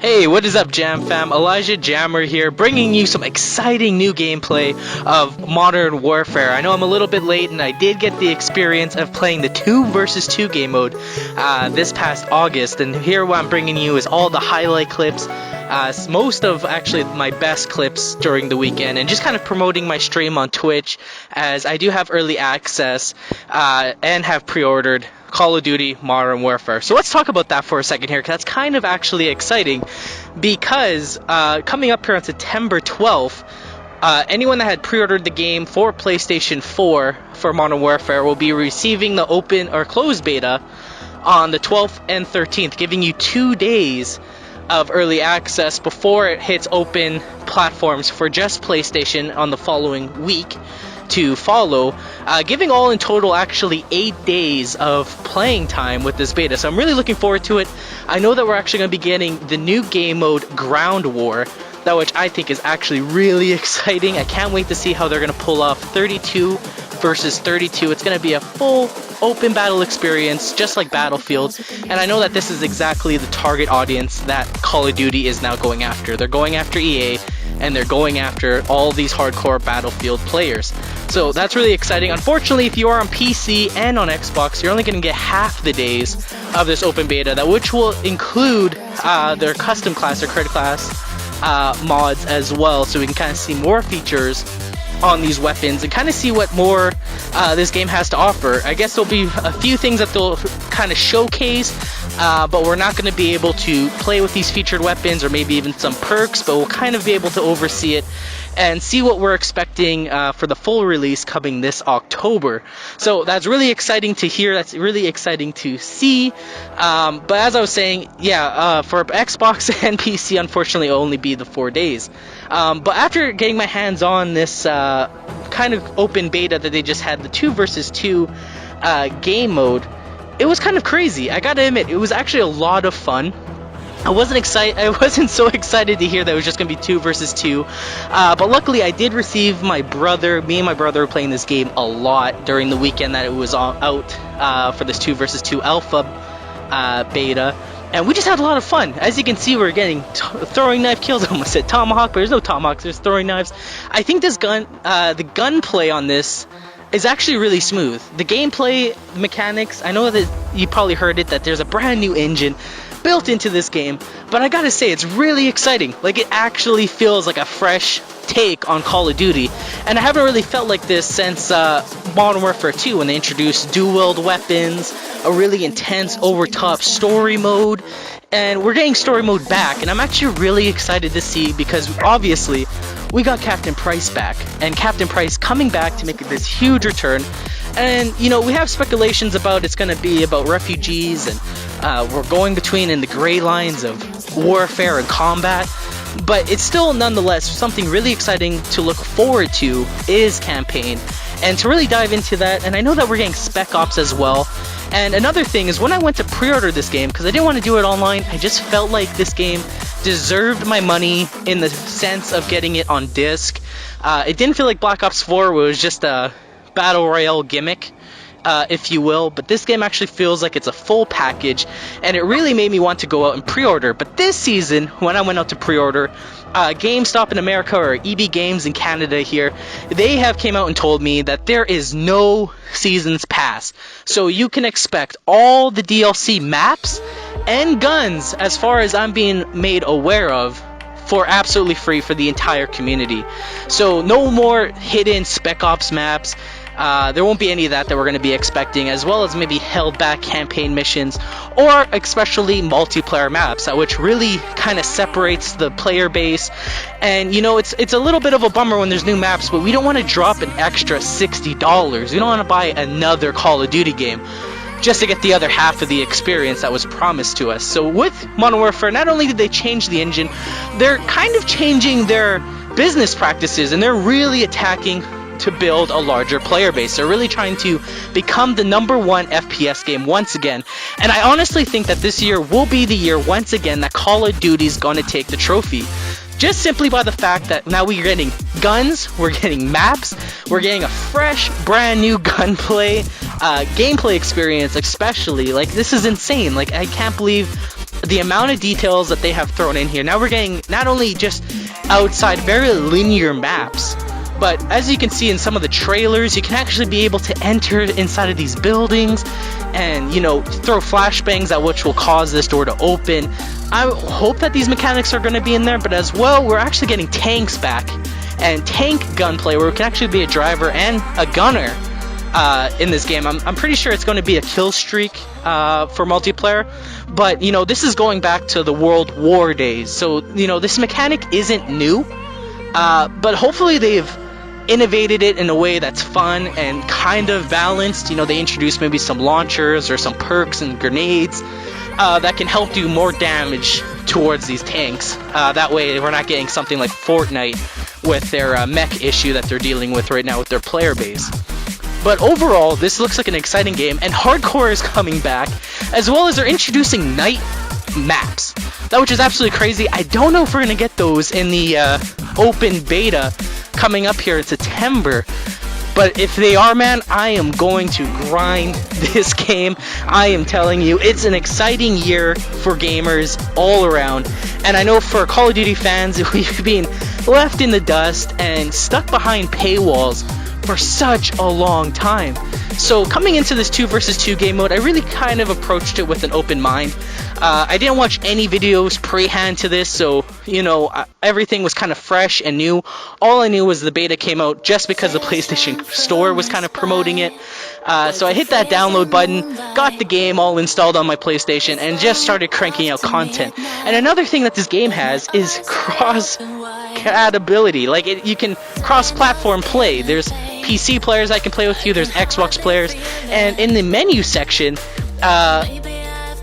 Hey, what is up, Jam Fam? Elijah Jammer here, bringing you some exciting new gameplay of Modern Warfare. I know I'm a little bit late, and I did get the experience of playing the 2 versus 2 game mode this past August, and here what I'm bringing you is all the highlight clips, most of actually my best clips during the weekend, and just kind of promoting my stream on Twitch, as I do have early access and have pre-ordered Call of Duty Modern Warfare. So let's talk about that for a second here, because that's kind of actually exciting, because coming up here on September 12th, anyone that had pre-ordered the game for PlayStation 4 for Modern Warfare will be receiving the open or closed beta on the 12th and 13th, giving you 2 days of early access before it hits open platforms for just PlayStation on the following week to follow, giving all in total actually 8 days of playing time with this beta. So I'm really looking forward to it. I know that we're actually going to be getting the new game mode Ground War, that which I think is actually really exciting. I can't wait to see how they're going to pull off 32 versus 32. It's going to be a full open battle experience, just like Battlefield, and I know that this is exactly the target audience that Call of Duty is now going after. They're going after EA, and they're going after all these hardcore Battlefield players. So that's really exciting. Unfortunately, if you are on PC and on Xbox, you're only going to get half the days of this open beta, which will include their custom class or credit class mods as well, so we can kind of see more features on these weapons and kind of see what more this game has to offer. I guess there'll be a few things that they'll kind of showcase, but we're not going to be able to play with these featured weapons or maybe even some perks, but we'll kind of be able to oversee it and see what we're expecting for the full release coming this October. So that's really exciting to hear. That's really exciting to see. But as I was saying, for Xbox and PC, unfortunately, it'll only be the 4 days. But after getting my hands on this kind of open beta that they just had, the 2 versus 2 game mode, it was kind of crazy. I gotta admit, it was actually a lot of fun. I wasn't so excited to hear that it was just going to be 2 versus 2, but luckily I did receive me and my brother were playing this game a lot during the weekend that it was out for this 2 versus 2 alpha beta, and we just had a lot of fun. As you can see, we're getting throwing knife kills. I almost said tomahawk, but there's no tomahawks, there's throwing knives. I think this the gunplay on this is actually really smooth. The gameplay mechanics, I know that you probably heard it, that there's a brand new engine built into this game, but I gotta say, it's really exciting. Like, it actually feels like a fresh take on Call of Duty, and I haven't really felt like this since Modern Warfare 2, when they introduced dual-wield weapons, a really intense, over-top story mode, and we're getting story mode back, and I'm actually really excited to see, because obviously we got Captain Price back, and Captain Price coming back to make this huge return. And, you know, we have speculations about it's going to be about refugees, and we're going between in the gray lines of warfare and combat, but it's still nonetheless something really exciting to look forward to is campaign, and to really dive into that. And I know that we're getting Spec Ops as well. And another thing is, when I went to pre-order this game, because I didn't want to do it online, I just felt like this game deserved my money in the sense of getting it on disc. It didn't feel like Black Ops 4 was just a battle royale gimmick, if you will, but this game actually feels like it's a full package, and it really made me want to go out and pre-order. But this season, when I went out to pre-order, GameStop in America, or EB Games in Canada here, they have came out and told me that there is no seasons pass, so you can expect all the DLC maps and guns, as far as I'm being made aware of, for absolutely free for the entire community. So no more hidden Spec Ops maps. There won't be any of that we're going to be expecting, as well as maybe held back campaign missions, or especially multiplayer maps, which really kind of separates the player base. And you know, it's a little bit of a bummer when there's new maps, but we don't want to drop an extra $60. We don't want to buy another Call of Duty game just to get the other half of the experience that was promised to us. So with Modern Warfare, not only did they change the engine, they're kind of changing their business practices, and they're really attacking to build a larger player base. They're really trying to become the #1 FPS game once again, and I honestly think that this year will be the year once again that Call of Duty is going to take the trophy. Just simply by the fact that now we're getting guns, we're getting maps, we're getting a fresh, brand new gunplay, gameplay experience especially. Like, this is insane. Like, I can't believe the amount of details that they have thrown in here. Now we're getting not only just outside very linear maps, but as you can see in some of the trailers, you can actually be able to enter inside of these buildings and, you know, throw flashbangs at which will cause this door to open. I hope that these mechanics are going to be in there, but as well, we're actually getting tanks back and tank gunplay where we can actually be a driver and a gunner in this game. I'm pretty sure it's going to be a kill streak for multiplayer, but, you know, this is going back to the World War days, so, you know, this mechanic isn't new, but hopefully they've innovated it in a way that's fun and kind of balanced. You know, they introduced maybe some launchers or some perks and grenades that can help do more damage towards these tanks. That way we're not getting something like Fortnite with their mech issue that they're dealing with right now with their player base. But overall, this looks like an exciting game, and hardcore is coming back, as well as they're introducing night maps, that which is absolutely crazy. I don't know if we're gonna get those in the open beta coming up here in September, but if they are, man, I am going to grind this game. I am telling you, it's an exciting year for gamers all around, and I know for Call of Duty fans, we've been left in the dust and stuck behind paywalls for such a long time. So coming into this 2 versus 2 game mode, I really kind of approached it with an open mind. I didn't watch any videos pre-hand to this, so, you know, everything was kind of fresh and new. All I knew was the beta came out just because the PlayStation Store was kind of promoting it. So I hit that download button, got the game all installed on my PlayStation, and just started cranking out content. And another thing that this game has is cross-compatibility. Like, you can cross-platform play. There's PC players I can play with you, there's Xbox players, and in the menu section,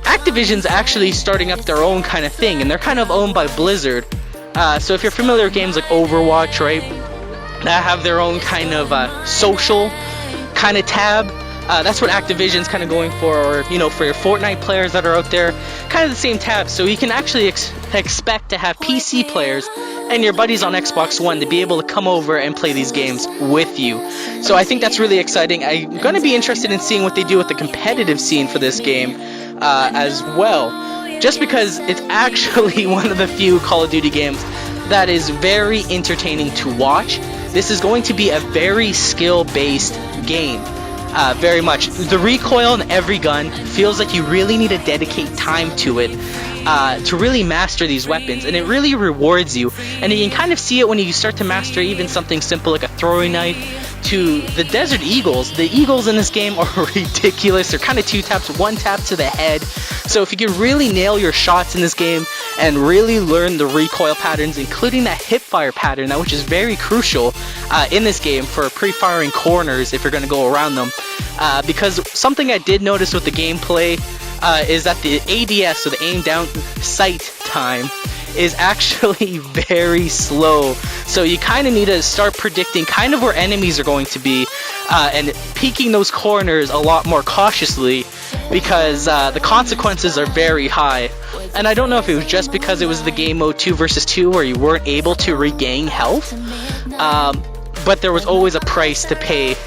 Activision's actually starting up their own kind of thing, and they're kind of owned by Blizzard. So if you're familiar with games like Overwatch, right, that have their own kind of social kind of tab, that's what Activision's kind of going for, or, you know, for your Fortnite players that are out there, kind of the same tab. So you can actually expect to have PC players and your buddies on Xbox One to be able to come over and play these games with you. So I think that's really exciting. I'm going to be interested in seeing what they do with the competitive scene for this game as well, just because it's actually one of the few Call of Duty games that is very entertaining to watch. This is going to be a very skill-based game. Very much. The recoil in every gun feels like you really need to dedicate time to it to really master these weapons, and it really rewards you. And you can kind of see it when you start to master even something simple like a throwing knife to the Desert Eagles. The Eagles in this game are ridiculous. They're kind of 2 taps, 1 tap to the head. So if you can really nail your shots in this game and really learn the recoil patterns, including that hip fire pattern, that which is very crucial in this game for pre-firing corners if you're going to go around them. Because something I did notice with the gameplay is that the ADS, so the aim down sight time, is actually very slow. So you kind of need to start predicting kind of where enemies are going to be and peeking those corners a lot more cautiously, because the consequences are very high. And I don't know if it was just because it was the game mode 2 versus 2 where you weren't able to regain health, but there was always a price to pay.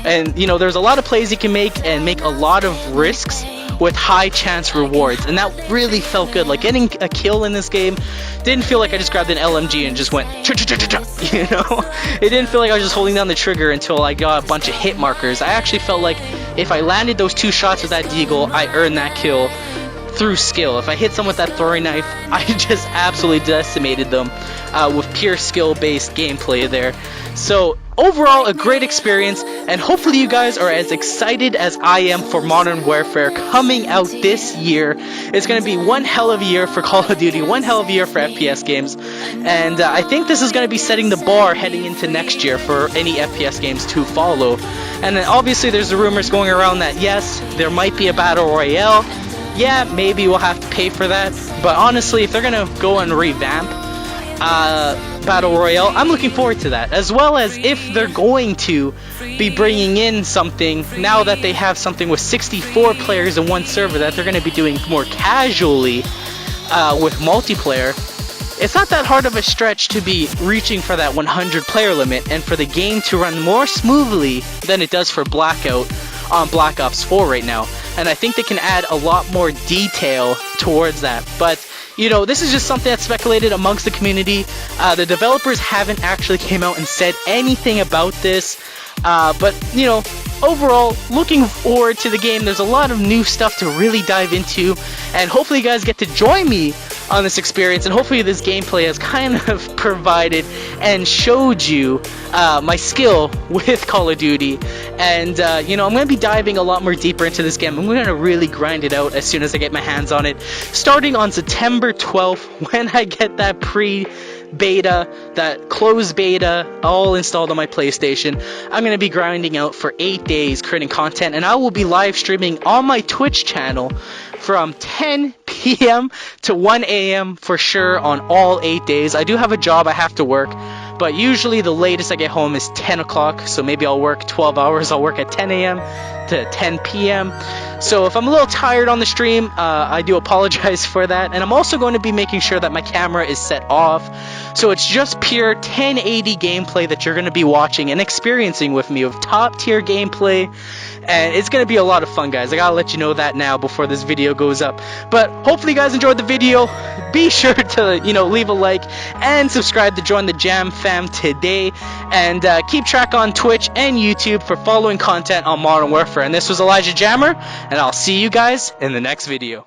And, you know, there's a lot of plays you can make and make a lot of risks with high chance rewards, and that really felt good. Like, getting a kill in this game didn't feel like I just grabbed an LMG and just went cha-cha-cha-cha, you know? It didn't feel like I was just holding down the trigger until I got a bunch of hit markers. I actually felt like if I landed those 2 shots with that deagle, I earned that kill through skill. If I hit someone with that throwing knife, I just absolutely decimated them with pure skill-based gameplay there. So overall, a great experience, and hopefully you guys are as excited as I am for Modern Warfare coming out this year. It's going to be one hell of a year for Call of Duty, one hell of a year for FPS games, and I think this is going to be setting the bar heading into next year for any FPS games to follow. And then obviously there's the rumors going around that yes, there might be a Battle Royale. Yeah, maybe we'll have to pay for that, but honestly, if they're going to go and revamp Battle Royale, I'm looking forward to that, as well as if they're going to be bringing in something, now that they have something with 64 players in one server that they're going to be doing more casually with multiplayer. It's not that hard of a stretch to be reaching for that 100 player limit and for the game to run more smoothly than it does for Blackout on Black Ops 4 right now. and I think they can add a lot more detail towards that. But you know, this is just something that's speculated amongst the community. The developers haven't actually came out and said anything about this. But you know, overall, looking forward to the game. There's a lot of new stuff to really dive into, and hopefully you guys get to join me on this experience, and hopefully this gameplay has kind of provided and showed you my skill with Call of Duty. And you know, I'm going to be diving a lot more deeper into this game. I'm going to really grind it out as soon as I get my hands on it, starting on September 12th when I get that beta, that closed beta, all installed on my PlayStation. I'm going to be grinding out for 8 days, creating content, and I will be live streaming on my Twitch channel from 10 p.m. to 1 a.m. for sure on all 8 days. I do have a job I have to work, but usually the latest I get home is 10 o'clock, so maybe I'll work 12 hours. I'll work at 10 a.m. to 10 p.m. So if I'm a little tired on the stream, I do apologize for that. And I'm also going to be making sure that my camera is set off, so it's just pure 1080 gameplay that you're going to be watching and experiencing with me, of top tier gameplay. And it's going to be a lot of fun, guys. I gotta let you know that now before this video goes up. But hopefully you guys enjoyed the video. Be sure to, you know, leave a like and subscribe to join the Jam fam today. And keep track on Twitch and YouTube for following content on Modern Warfare. And this was Elijah Jammer, and I'll see you guys in the next video.